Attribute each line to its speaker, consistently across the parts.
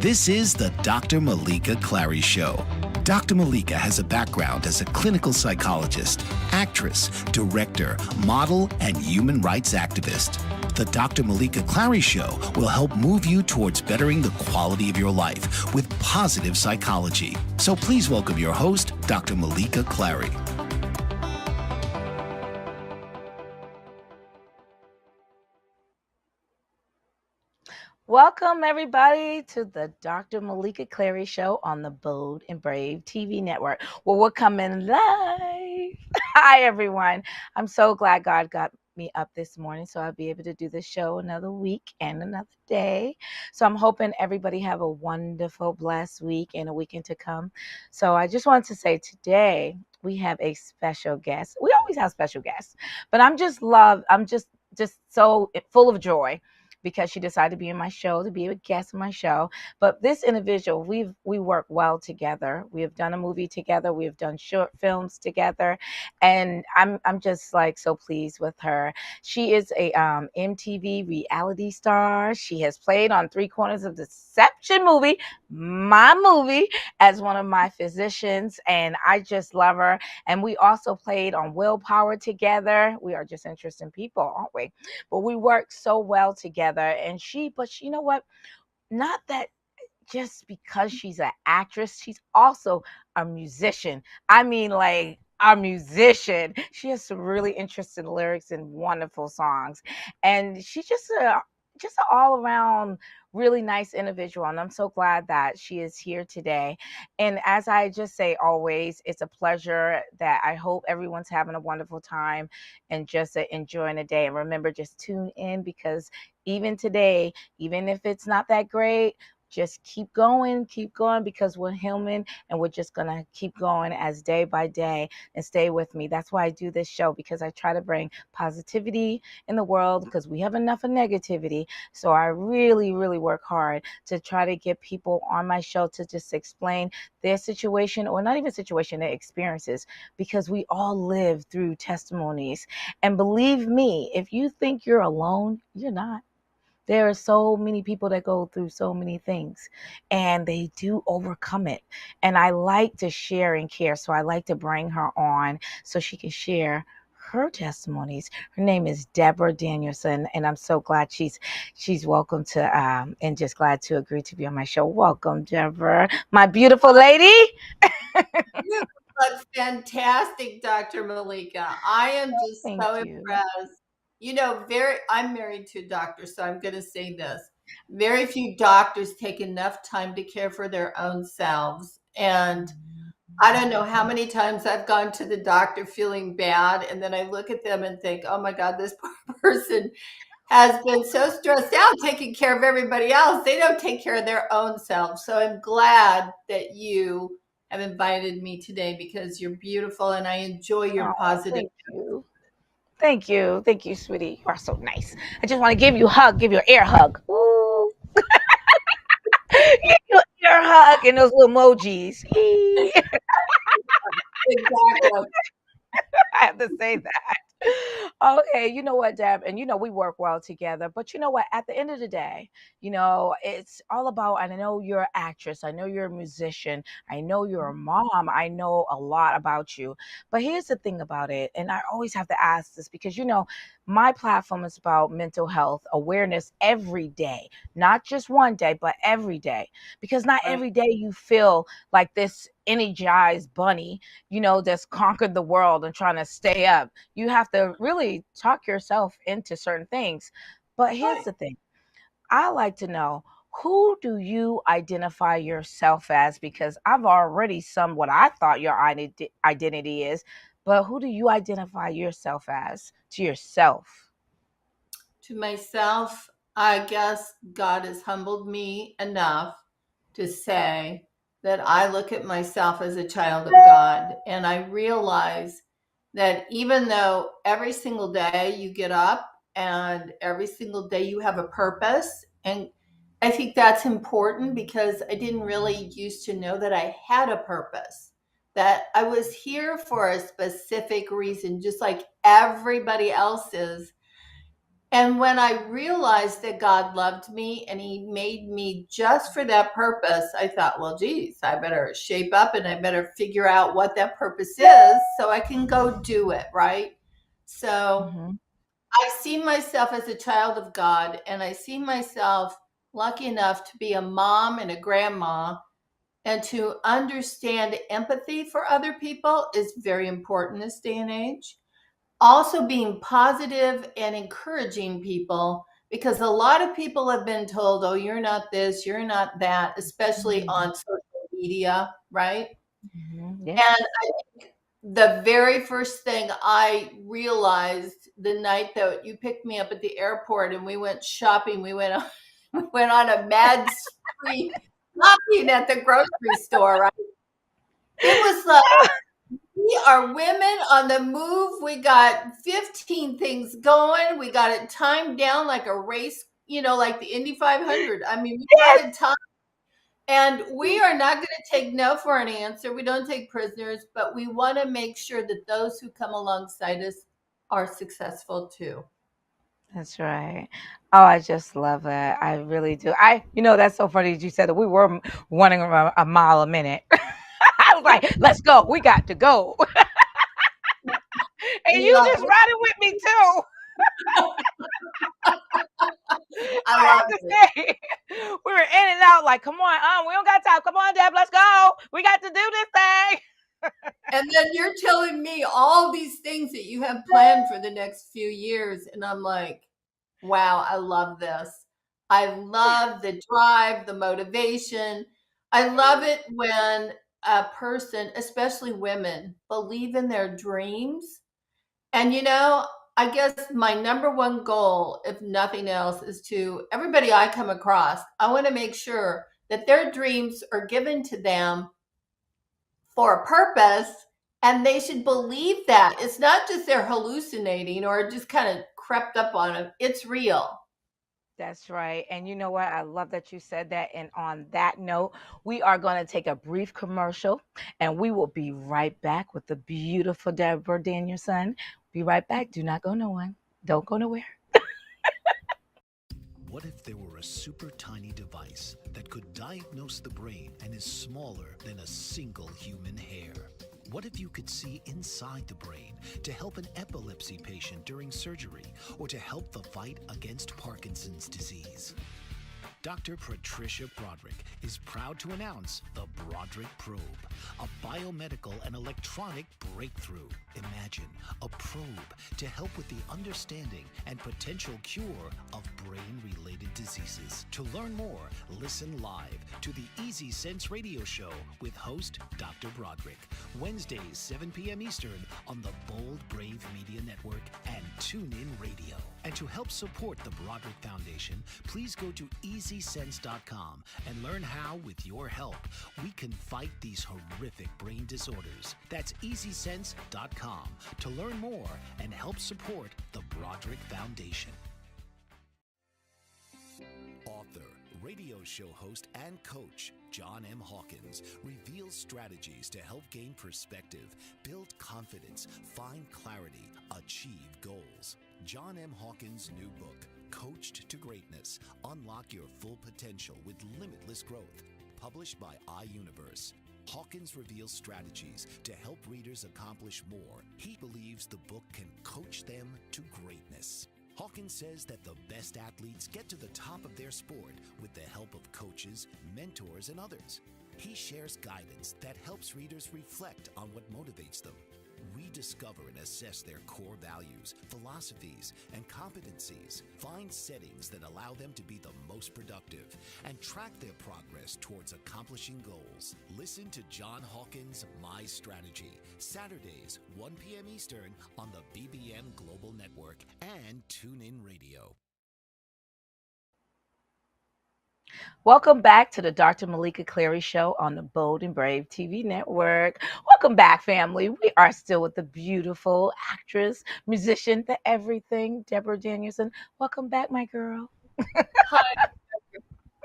Speaker 1: This is the Dr. Meleeka Clary Show. Dr. Meleeka has a background as a clinical psychologist, actress, director, model, and human rights activist. The Dr. Meleeka Clary Show will help move you towards bettering the quality of your life with positive psychology. So please welcome your host, Dr. Meleeka Clary.
Speaker 2: Welcome, everybody, to the Dr. Meleeka Clary Show on the Bold and Brave TV network, where we're coming live. Hi, everyone. I'm so glad God got me up this morning so I'll be able to do the show another week and another day. So I'm hoping everybody have a wonderful, blessed week and a weekend to come. So I just wanted to say today we have a special guest. We always have special guests, but I'm just so full of joy because she decided to be in my show, to be a guest in my show. But this individual, we work well together. We have done a movie together. We have done short films together, and I'm just like so pleased with her. She is a MTV reality star. She has played on Three Corners of Deception movie, my movie, as one of my physicians, and I just love her. And we also played on Willpower together. We are just interesting people, aren't we? But we work so well together. But you know what? Not that just because she's an actress, she's also a musician. I mean, like a musician. She has some really interesting lyrics and wonderful songs. And she's just an all around really nice individual. And I'm so glad that she is here today. And as I just say always, it's a pleasure that I hope everyone's having a wonderful time and just enjoying the day. And remember, just tune in because even today, even if it's not that great, just keep going because we're human and we're just going to keep going as day by day and stay with me. That's why I do this show, because I try to bring positivity in the world because we have enough of negativity. So I really, really work hard to try to get people on my show to just explain their situation, or not even situation, their experiences, because we all live through testimonies. And believe me, if you think you're alone, you're not. There are so many people that go through so many things and they do overcome it. And I like to share and care. So I like to bring her on so she can share her testimonies. Her name is Debra Danielsen, and I'm so glad she's welcome to and just glad to agree to be on my show. Welcome, Debra, my beautiful lady.
Speaker 3: You look fantastic, Dr. Meleeka. I am just
Speaker 2: Thank
Speaker 3: so
Speaker 2: you.
Speaker 3: impressed. I'm married to a doctor, so I'm going to say this. Very few doctors take enough time to care for their own selves. And I don't know how many times I've gone to the doctor feeling bad, and then I look at them and think, oh my God, this poor person has been so stressed out taking care of everybody else. They don't take care of their own selves. So I'm glad that you have invited me today because you're beautiful and I enjoy your
Speaker 2: Oh,
Speaker 3: positive.
Speaker 2: thank you. Thank you. Thank you, sweetie. You are so nice. I just want to give you a hug, give you an air hug. Ooh. Give you an air hug and those little emojis.
Speaker 3: Exactly.
Speaker 2: I have to say that. Okay, you know what, Deb, and we work well together. But you know what? At the end of the day, it's all about. And I know you're an actress. I know you're a musician. I know you're a mom. I know a lot about you. But here's the thing about it, and I always have to ask this because my platform is about mental health awareness every day, not just one day, but every day. Because not
Speaker 3: Right.
Speaker 2: every day you feel like this energized bunny that's conquered the world and trying to stay up. You have to really talk yourself into certain things. But here's
Speaker 3: Right.
Speaker 2: the thing. I like to know, who do you identify yourself as? Because I've already summed what I thought your identity is, but who do you identify yourself as to yourself?
Speaker 3: To myself, I guess God has humbled me enough to say that I look at myself as a child of God. And I realize that even though every single day you get up and every single day you have a purpose, and I think that's important because I didn't really used to know that I had a purpose, that I was here for a specific reason, just like everybody else is. And when I realized that God loved me and he made me just for that purpose, I thought, well, geez, I better shape up and I better figure out what that purpose is so I can go do it, right? So
Speaker 2: Mhm.
Speaker 3: I see myself as a child of God, and I see myself lucky enough to be a mom and a grandma, and to understand empathy for other people is very important this day and age. Also, being positive and encouraging people, because a lot of people have been told, oh, you're not this, you're not that, especially
Speaker 2: Mhm.
Speaker 3: on social media, right?
Speaker 2: Mhm. Yeah.
Speaker 3: And the very first thing I realized the night that you picked me up at the airport and we went shopping, we went on, we went on a mad spree shopping at the grocery store, right? It was like we are women on the move. We got 15 things going. We got it timed down like a race, like the Indy 500. I mean, we got it timed. And we are not going to take no for an answer. We don't take prisoners, but we want to make sure that those who come alongside us are successful too.
Speaker 2: That's right. Oh, I just love that. I really do. That's so funny that you said that we were running a mile a minute. I was like, let's go. We got to go. And
Speaker 3: We
Speaker 2: you
Speaker 3: love
Speaker 2: just riding with me too.
Speaker 3: I
Speaker 2: I
Speaker 3: love
Speaker 2: have to
Speaker 3: it.
Speaker 2: say, we were in and out like, come on, we don't got time. Come on, Deb, let's go. We got to do this thing.
Speaker 3: And then you're telling me all these things that you have planned for the next few years. And I'm like, wow, I love this. I love the drive, the motivation. I love it when a person, especially women, believe in their dreams. And I guess my number one goal, if nothing else, is to everybody I come across, I want to make sure that their dreams are given to them for a purpose, and they should believe that. It's not just they're hallucinating or just kind of crept up on them. It's real.
Speaker 2: That's right. And you know what? I love that you said that. And on that note, we are going to take a brief commercial and we will be right back with the beautiful Deborah Danielsen. Be right back. Do not go no one. Don't go nowhere.
Speaker 1: What if there were a super tiny device that could diagnose the brain and is smaller than a single human hair? What if you could see inside the brain to help an epilepsy patient during surgery or to help the fight against Parkinson's disease? Dr. Patricia Broderick is proud to announce the Broderick Probe, a biomedical and electronic breakthrough. Imagine a probe to help with the understanding and potential cure of brain-related diseases. To learn more, listen live to the Easy Sense radio show with host Dr. Broderick, Wednesdays 7 p.m. Eastern on the Bold Brave Media Network and TuneIn Radio. And to help support the Broderick Foundation, please go to EasySense.com and learn how, with your help, we can fight these horrific brain disorders. That's EasySense.com to learn more and help support the Broderick Foundation. Author, radio show host, and coach John M. Hawkins reveals strategies to help gain perspective, build confidence, find clarity, achieve goals. John M. Hawkins' new book, Coached to Greatness, Unlock Your Full Potential with Limitless Growth, published by iUniverse. Hawkins reveals strategies to help readers accomplish more. He believes the book can coach them to greatness. Hawkins says that the best athletes get to the top of their sport with the help of coaches, mentors, and others. He shares guidance that helps readers reflect on what motivates them. We discover and assess their core values, philosophies, and competencies, find settings that allow them to be the most productive, and track their progress towards accomplishing goals. Listen to John Hawkins' My Strategy, Saturdays, 1 p.m. Eastern on the BBM Global Network and TuneIn Radio.
Speaker 2: Welcome back to the Dr. Meleeka Clary Show on the Bold and Brave TV network. Welcome back, family. We are still with the beautiful actress, musician, the everything, Debra Danielsen. Welcome back, my girl.
Speaker 3: Hi.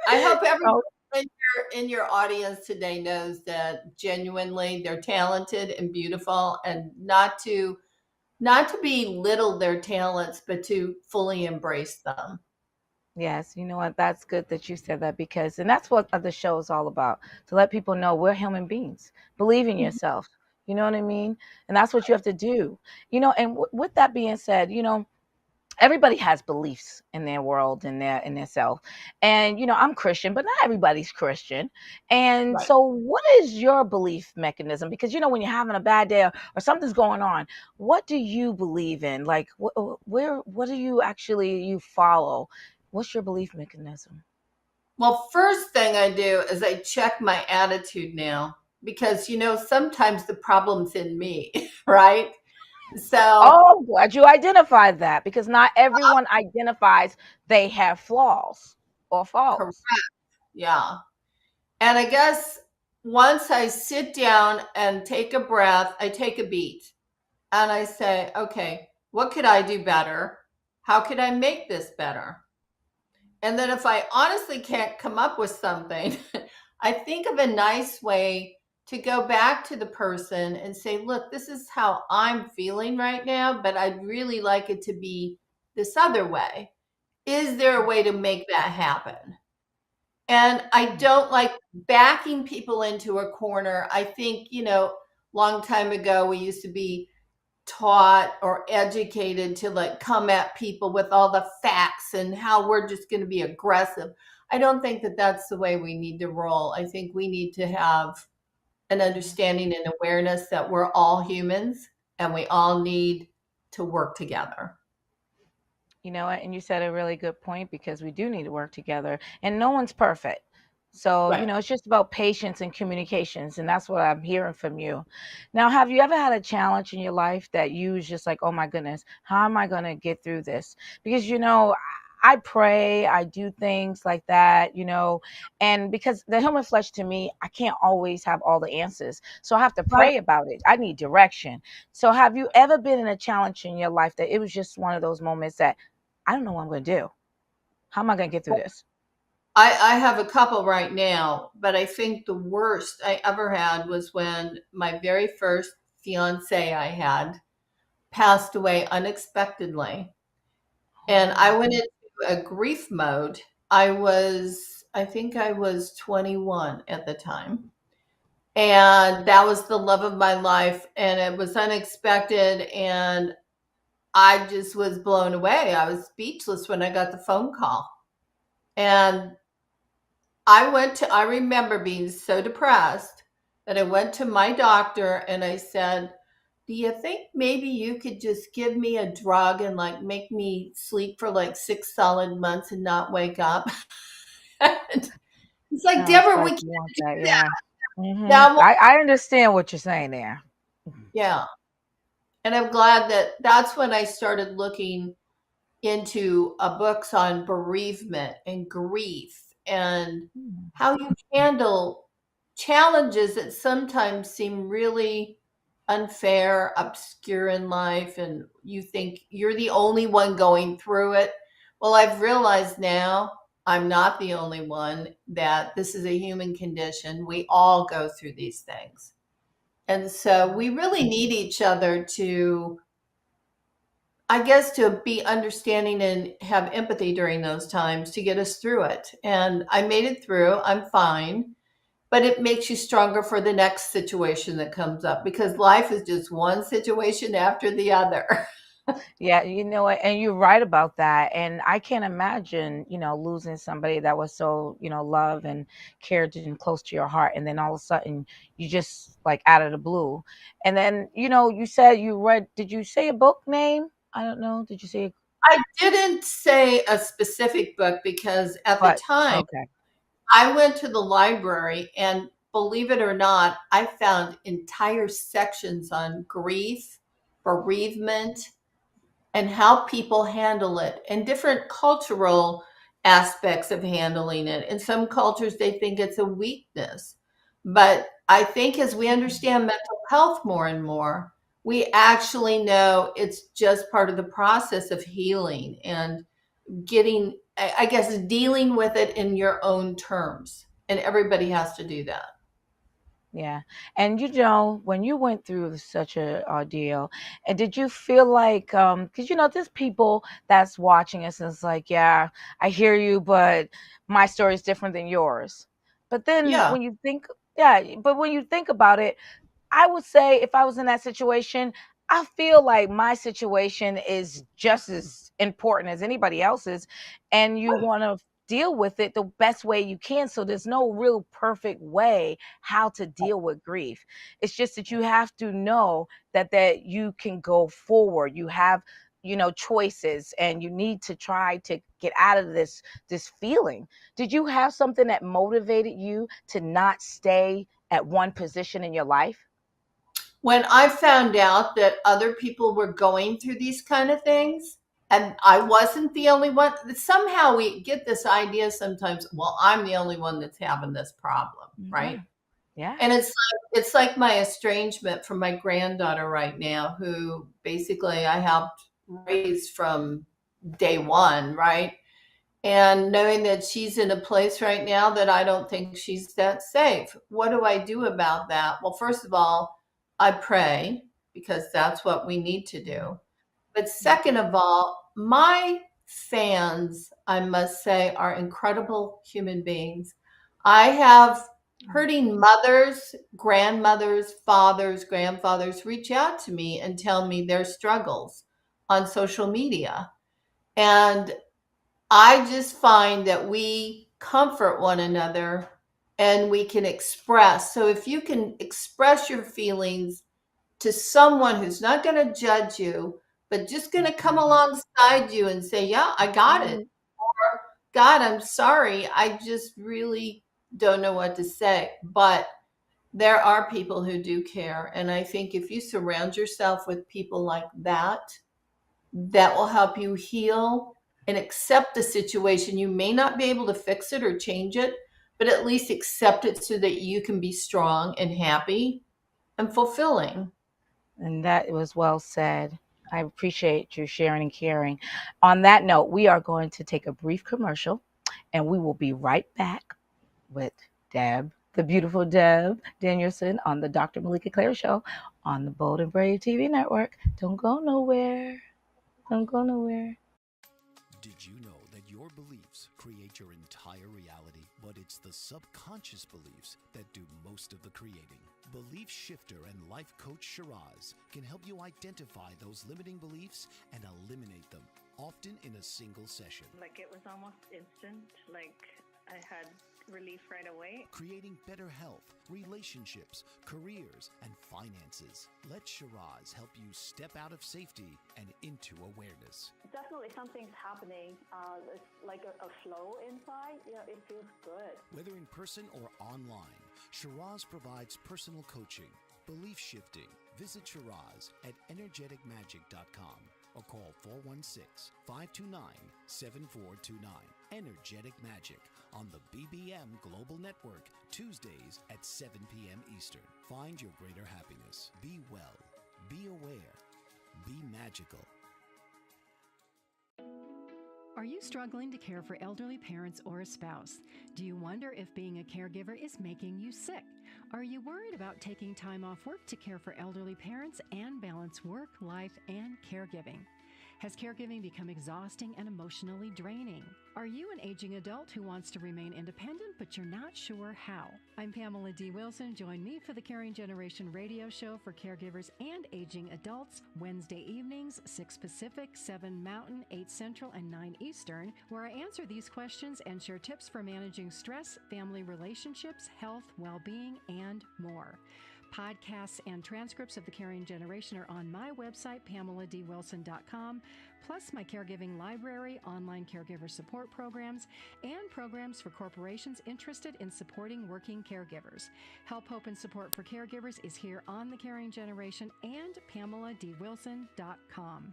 Speaker 3: I hope everyone
Speaker 2: Oh,
Speaker 3: in your audience today knows that genuinely they're talented and beautiful, and not to not to belittle their talents, but to fully embrace them.
Speaker 2: Yes, you know what? That's good that you said that because, and that's what the show is all about, to let people know we're human beings. Believe in
Speaker 3: Mhm.
Speaker 2: yourself. You know what I mean? And that's what you have to do. And with that being said, everybody has beliefs in their world, in their self. And I'm Christian, but not everybody's Christian. And
Speaker 3: Right.
Speaker 2: so what is your belief mechanism? Because when you're having a bad day, or something's going on, what do you believe in? Like what do you actually you follow? What's your belief mechanism?
Speaker 3: Well, first thing I do is I check my attitude now because, sometimes the problem's in me, right? So,
Speaker 2: Oh, I'm glad you identified that, because not everyone identifies they have flaws or
Speaker 3: correct.
Speaker 2: faults.
Speaker 3: Yeah. And I guess once I sit down and take a breath, I take a beat and I say, okay, what could I do better? How could I make this better? And then if I honestly can't come up with something, I think of a nice way to go back to the person and say, look, this is how I'm feeling right now, but I'd really like it to be this other way. Is there a way to make that happen? And I don't like backing people into a corner. I think, long time ago we used to be taught or educated to like come at people with all the facts and how we're just going to be aggressive. I don't think that that's the way we need to roll. I think we need to have an understanding and awareness that we're all humans and we all need to work together.
Speaker 2: You know what? And you said a really good point, because we do need to work together and no one's perfect. So,
Speaker 3: Right.
Speaker 2: it's just about patience and communications. And that's what I'm hearing from you. Now, have you ever had a challenge in your life that you was just like, oh my goodness, how am I going to get through this? Because, I pray, I do things like that, and because the human flesh, to me, I can't always have all the answers. So I have to
Speaker 3: Right.
Speaker 2: pray about it. I need direction. So have you ever been in a challenge in your life that it was just one of those moments that I don't know what I'm going to do? How am I going to get through this?
Speaker 3: I have a couple right now, but I think the worst I ever had was when my very first fiance I had passed away unexpectedly. And I went into a grief mode. I think I was 21 at the time. And that was the love of my life. And it was unexpected. And I just was blown away. I was speechless when I got the phone call. And I remember being so depressed that I went to my doctor and I said, do you think maybe you could just give me a drug and like make me sleep for like 6 solid months and not wake up? And it's like,
Speaker 2: Sounds
Speaker 3: Deborah, we
Speaker 2: like
Speaker 3: can't
Speaker 2: you want
Speaker 3: do
Speaker 2: that.
Speaker 3: that.
Speaker 2: Yeah.
Speaker 3: Now,
Speaker 2: I understand what you're saying there.
Speaker 3: yeah. And I'm glad that that's when I started looking into books on bereavement and grief and
Speaker 2: Hmm.
Speaker 3: how you handle challenges that sometimes seem really unfair, obscure in life, and you think you're the only one going through it. Well, I've realized now I'm not the only one, that this is a human condition. We all go through these things. And so we really need each other to, I guess, to be understanding and have empathy during those times to get us through it. And I made it through. I'm fine. But it makes you stronger for the next situation that comes up because life is just one situation after the other.
Speaker 2: Yeah, you know what? And you're right about that. And I can't imagine, losing somebody that was so, loved and cared and close to your heart. And then all of a sudden you just like out of the blue. And then, you said you read, did you say a book name? I don't know. Did you say,
Speaker 3: I didn't say a specific book because at the
Speaker 2: but
Speaker 3: time
Speaker 2: okay.
Speaker 3: I went to the library and believe it or not, I found entire sections on grief, bereavement, and how people handle it and different cultural aspects of handling it. In some cultures, they think it's a weakness. But I think as we understand mental health more and more, we actually know it's just part of the process of healing and getting, I guess, dealing with it in your own terms. And everybody has to do that.
Speaker 2: Yeah. And when you went through such a ordeal, and did you feel like, because there's people that's watching us and it's like, yeah, I hear you, but my story is different than yours. But then
Speaker 3: Yeah.
Speaker 2: when you think, yeah, but when you think about it, I would say if I was in that situation, I feel like my situation is just as important as anybody else's, and you want to deal with it the best way you can. So there's no real perfect way how to deal with grief. It's just that you have to know that you can go forward. You have choices, and you need to try to get out of this feeling. Did you have something that motivated you to not stay at one position in your life?
Speaker 3: When I found out that other people were going through these kind of things, and I wasn't the only one, somehow we get this idea sometimes, well, I'm the only one that's having this problem, right?
Speaker 2: Yeah. Yeah.
Speaker 3: And it's like my estrangement from my granddaughter right now, who basically I helped raise from day one, right? And knowing that she's in a place right now that I don't think she's that safe. What do I do about that? Well, first of all, I pray, because that's what we need to do. But second of all, my fans, I must say, are incredible human beings. I have hurting mothers, grandmothers, fathers, grandfathers reach out to me and tell me their struggles on social media. And I just find that we comfort one another and we can express. So if you can express your feelings to someone who's not going to judge you, but just going to come alongside you and say, yeah, I got it.
Speaker 2: Right.
Speaker 3: Or, God, I'm sorry. I just really don't know what to say. But there are people who do care. And I think if you surround yourself with people like that, that will help you heal and accept the situation. You may not be able to fix it or change it, but at least accept it so that you can be strong and happy and fulfilling.
Speaker 2: And that was well said. I appreciate you sharing and caring. On that note, we are going to take a brief commercial, and we will be right back with the beautiful Deb Danielsen, on the Dr. Meleeka Clary Show on the Bold and Brave TV network. Don't go nowhere. Don't go nowhere.
Speaker 1: Did you know that your beliefs create your entire reality, but it's the subconscious beliefs that do most of the creating? Belief shifter and life coach Shiraz can help you identify those limiting beliefs and eliminate them, often in a single session.
Speaker 4: Like, it was almost instant. Like, I had relief right away.
Speaker 1: Creating better health, relationships, careers, and finances. Let Shiraz help you step out of safety and into awareness.
Speaker 4: Definitely something's happening. It's like a flow inside. It feels good.
Speaker 1: Whether in person or online, Shiraz provides personal coaching, belief shifting. Visit Shiraz at energeticmagic.com or call 416-529-7429. Energetic Magic on the BBM Global Network, Tuesdays at 7 p.m. Eastern. Find your greater happiness. Be well. Be aware. Be magical.
Speaker 5: Are you struggling to care for elderly parents or a spouse? Do you wonder if being a caregiver is making you sick? Are you worried about taking time off work to care for elderly parents and balance work, life, and caregiving? Has caregiving become exhausting and emotionally draining? Are you an aging adult who wants to remain independent, but you're not sure how? I'm Pamela D. Wilson. Join me for the Caring Generation radio show for caregivers and aging adults, Wednesday evenings, 6 Pacific, 7 Mountain, 8 Central, and 9 Eastern, where I answer these questions and share tips for managing stress, family relationships, health, well-being, and more. Podcasts and transcripts of The Caring Generation are on my website, PamelaDWilson.com, plus my caregiving library, online caregiver support programs, and programs for corporations interested in supporting working caregivers. Help, hope, and support for caregivers is here on The Caring Generation and PamelaDWilson.com.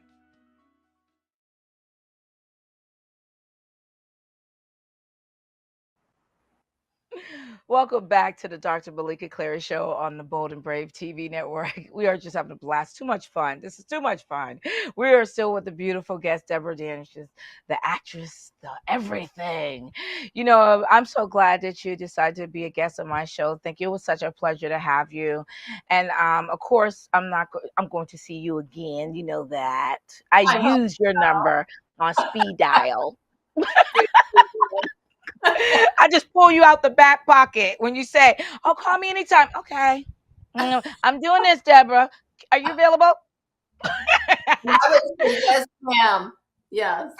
Speaker 2: Welcome back to the Dr. Meleeka Clary Show on the Bold and Brave TV network. We are just having a blast. Too much fun. This is too much fun. We are still with the beautiful guest, Debra Danielsen, the actress, the everything. I'm so glad that you decided to be a guest on my show. Thank you. It was such a pleasure to have you. And of course, I'm going to see you again. You know that. I
Speaker 3: I hope
Speaker 2: use your number on speed dial.
Speaker 3: so.
Speaker 2: I just pull you out the back pocket when you say, "Oh, call me anytime." Okay. I'm doing this, Debra. Are you available?
Speaker 3: I would say yes, ma'am. Yes.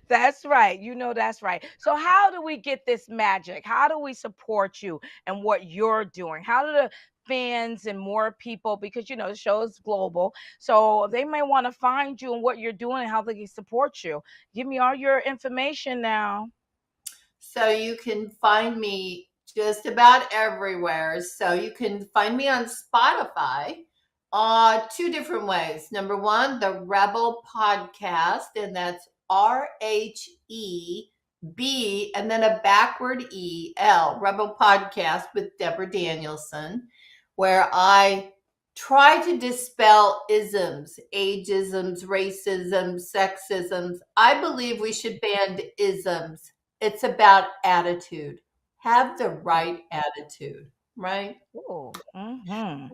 Speaker 2: That's right. That's right. So, how do we get this magic? How do we support you and what you're doing? How do the fans and more people, because the show is global, so they may want to find you and what you're doing and how they can support you? Give me all your information now.
Speaker 3: So you can find me just about everywhere. So you can find me on Spotify two different ways. Number one, the Rebel Podcast, and that's RHEB and then a backward EL, Rebel Podcast with Debra Danielsen, where I try to dispel isms, ageisms, racism, sexisms. I believe we should ban isms. It's about attitude. Have the right attitude, right?
Speaker 2: Oh, mm-hmm.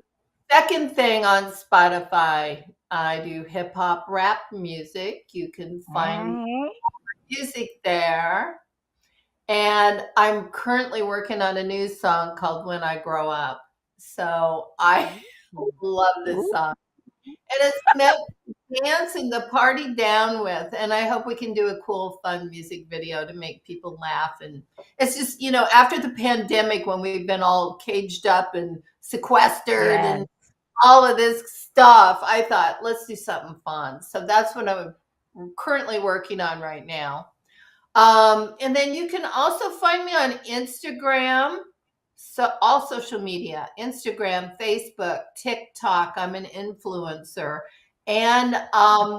Speaker 3: Second thing on Spotify, I do hip hop rap music. You can find
Speaker 2: Mm-hmm.
Speaker 3: music there. And I'm currently working on a new song called When I Grow Up. So I love this
Speaker 2: Ooh.
Speaker 3: song. And it's meant to dance and the party down with. And I hope we can do a cool, fun music video to make people laugh. And it's just, after the pandemic, when we've been all caged up and sequestered
Speaker 2: Yes.
Speaker 3: and all of this stuff, I thought, let's do something fun. So that's what I'm currently working on right now. And then you can also find me on Instagram. So all social media, Instagram, Facebook, TikTok. I'm an influencer. And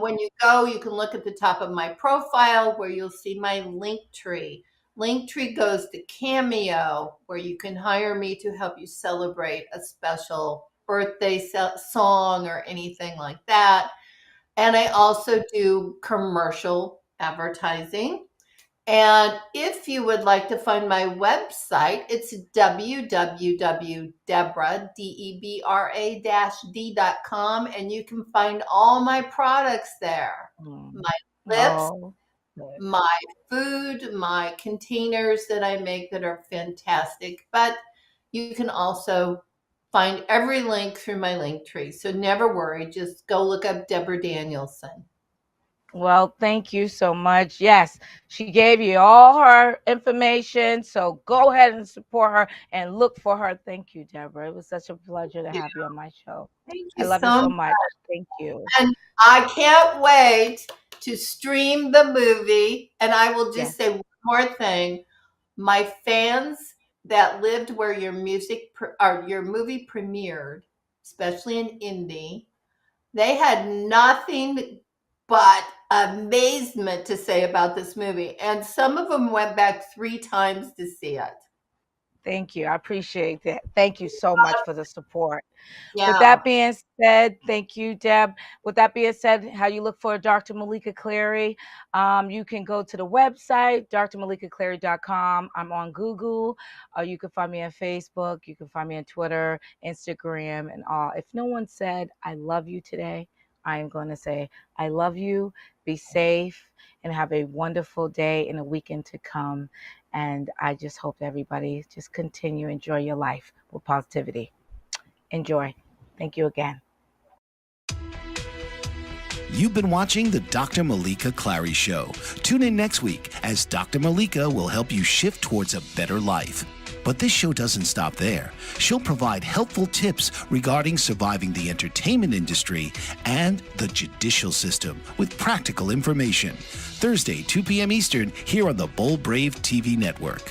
Speaker 3: when you go, you can look at the top of my profile where you'll see my link tree. Link tree goes to Cameo, where you can hire me to help you celebrate a special birthday song or anything like that. And I also do commercial advertising. And if you would like to find my website, it's www.debra-d.com, and you can find all my products there. My lips,
Speaker 2: Oh, good.
Speaker 3: my food, my containers that I make that are fantastic. But you can also find every link through my link tree. So never worry, just go look up Debra Danielsen.
Speaker 2: Well, thank you so much. Yes, she gave you all her information. So go ahead and support her and look for her. Thank you, Debra. It was such a pleasure to have you on my show.
Speaker 3: Thank
Speaker 2: I
Speaker 3: you
Speaker 2: love you
Speaker 3: so
Speaker 2: so
Speaker 3: much.
Speaker 2: much. Thank you.
Speaker 3: And I can't wait to stream the movie. And I will just
Speaker 2: Yes.
Speaker 3: say one more thing. My fans that lived where your your movie premiered, especially in Indy, they had nothing but amazement to say about this movie. And some of them went back 3 times to see it.
Speaker 2: Thank you. I appreciate that. Thank you so much for the support. With
Speaker 3: Yeah.
Speaker 2: that being said, thank you, Deb. With that being said, how you look for Dr. Meleeka Clary, you can go to the website, drmeleekaclary.com. I'm on Google. You can find me on Facebook. You can find me on Twitter, Instagram, and all. If no one said, I love you today, I am going to say, I love you. Be safe and have a wonderful day and a weekend to come. And I just hope everybody just continue to enjoy your life with positivity. Enjoy. Thank you again.
Speaker 1: You've been watching the Dr. Meleeka Clary Show. Tune in next week as Dr. Meleeka will help you shift towards a better life. But this show doesn't stop there. She'll provide helpful tips regarding surviving the entertainment industry and the judicial system with practical information. Thursday, 2 p.m. Eastern, here on the Bold Brave TV network.